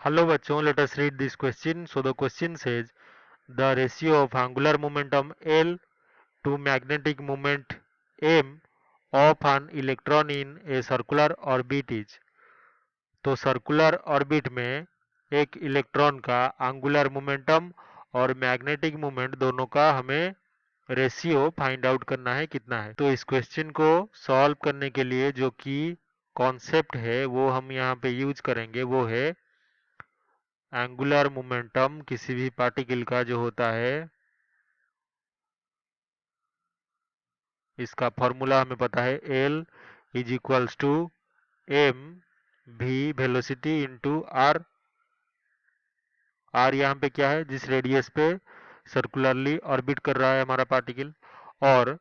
Hello bachon, let us read this question. So the question says the ratio of angular momentum L to magnetic moment m of an electron in a circular orbit is। तो circular orbit में एक electron का angular momentum और magnetic moment दोनों का हमें ratio find out करना है कितना है। तो इस क्वेश्चन को सॉल्व करने के लिए जो कि कॉन्सेप्ट है वो हम यहाँ पे यूज करेंगे, वो है एंगुलर मोमेंटम किसी भी पार्टिकल का जो होता है, इसका फॉर्मूला हमें पता है L is equals to M भी वेलोसिटी इंटू आर। आर यहाँ पे क्या है, जिस रेडियस पे सर्कुलरली ऑर्बिट कर रहा है हमारा पार्टिकल। और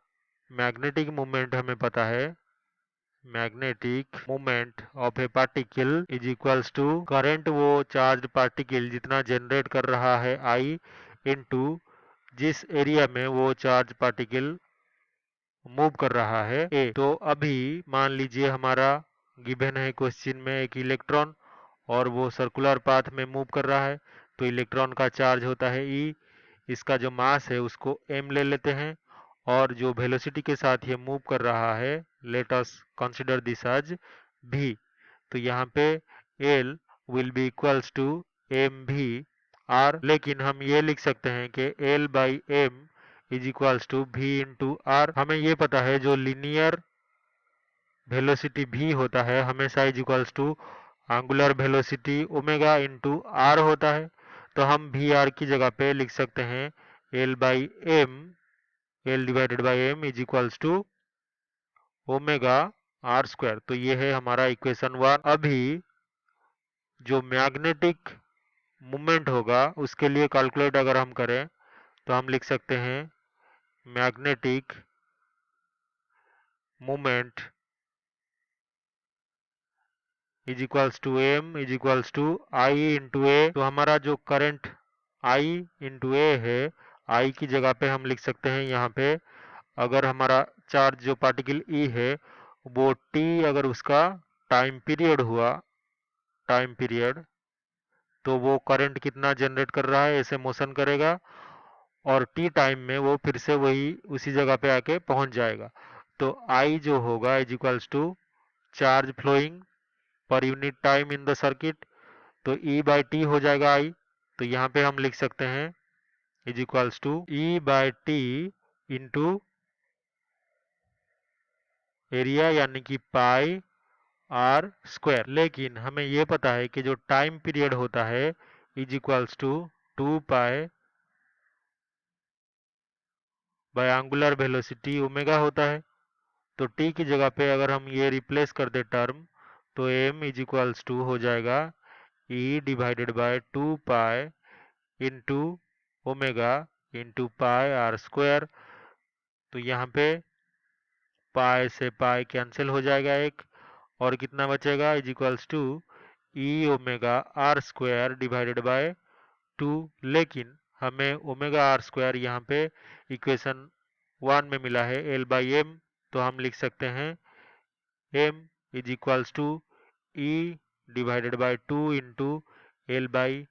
मैग्नेटिक मोमेंट हमें पता है, magnetic moment of a particle is equals to current वो चार्ज पार्टिकल जितना जनरेट कर रहा है आई इनटू जिस एरिया में वो चार्ज पार्टिकल मूव कर रहा है ए। तो अभी मान लीजिए हमारा गिवन है क्वेश्चन में एक इलेक्ट्रॉन और वो सर्कुलर पाथ में मूव कर रहा है। तो इलेक्ट्रॉन का चार्ज होता है ई, इसका जो मास है उसको m ले लेते हैं और जो वेलोसिटी के साथ ये मूव कर रहा है let us consider this as v। तो यहाँ पे l will be equals to M V R, लेकिन हम ये लिख सकते हैं कि l by M is equals to v into R. हमें ये पता है जो लीनियर वेलोसिटी v होता है हमेशा is equals to angular velocity omega into R होता है। तो हम वी आर की जगह पे लिख सकते हैं L by M, L divided by M is equals to omega R square. तो ये है हमारा इक्वेशन 1। अभी जो मैग्नेटिक मोमेंट होगा उसके लिए कैलकुलेट अगर हम करें तो हम लिख सकते हैं magnetic moment is equals to M is equals to I into A. तो हमारा जो करंट आई इंटू ए है, आई की जगह पे हम लिख सकते हैं यहाँ पे अगर हमारा चार्ज जो पार्टिकल ई है वो टी अगर उसका टाइम पीरियड हुआ, टाइम पीरियड, तो वो करंट कितना जनरेट कर रहा है, ऐसे मोशन करेगा और टी टाइम में वो फिर से वही उसी जगह पे आके पहुंच जाएगा। तो आई जो होगा is equals to charge flowing per unit time in the circuit. तो ई बाई टी हो जाएगा आई। तो यहाँ पे हम लिख सकते हैं is equals to E by T into area यानी कि पाई आर स्क्वायर। लेकिन हमें यह पता है कि जो टाइम पीरियड होता है is equals to 2 pi by angular velocity omega होता है। तो टी की जगह पे अगर हम ये रिप्लेस कर दे टर्म तो एम इज इक्वल्स टू हो जाएगा e divided by 2 pi into omega into pi R square. तो यहाँ पे पाई से पाई कैंसिल हो जाएगा एक, और कितना बचेगा is equals to E omega R square divided by 2। लेकिन हमें ओमेगा आर स्क्वायर यहाँ पे इक्वेशन 1 में मिला है एल बाई एम। तो हम लिख सकते हैं M is equals to E divided by 2 into L by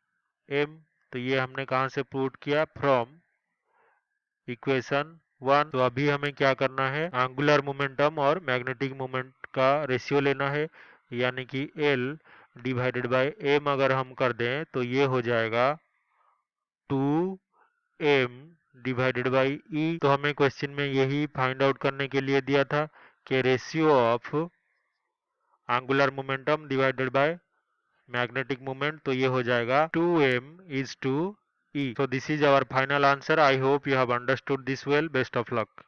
M. तो ये हमने कहाँ से प्रूव किया, फ्रॉम इक्वेशन 1। तो अभी हमें क्या करना है, एंगुलर मोमेंटम और मैग्नेटिक मोमेंट का रेशियो लेना है, यानी कि L डिवाइडेड बाय m अगर हम कर दें तो ये हो जाएगा 2m डिवाइडेड बाय e। तो हमें क्वेश्चन में यही फाइंड आउट करने के लिए दिया था कि ratio of angular momentum divided by magnetic moment, तो ये हो जाएगा 2m is to e। So this is our final answer. I hope you have understood this well. Best of luck.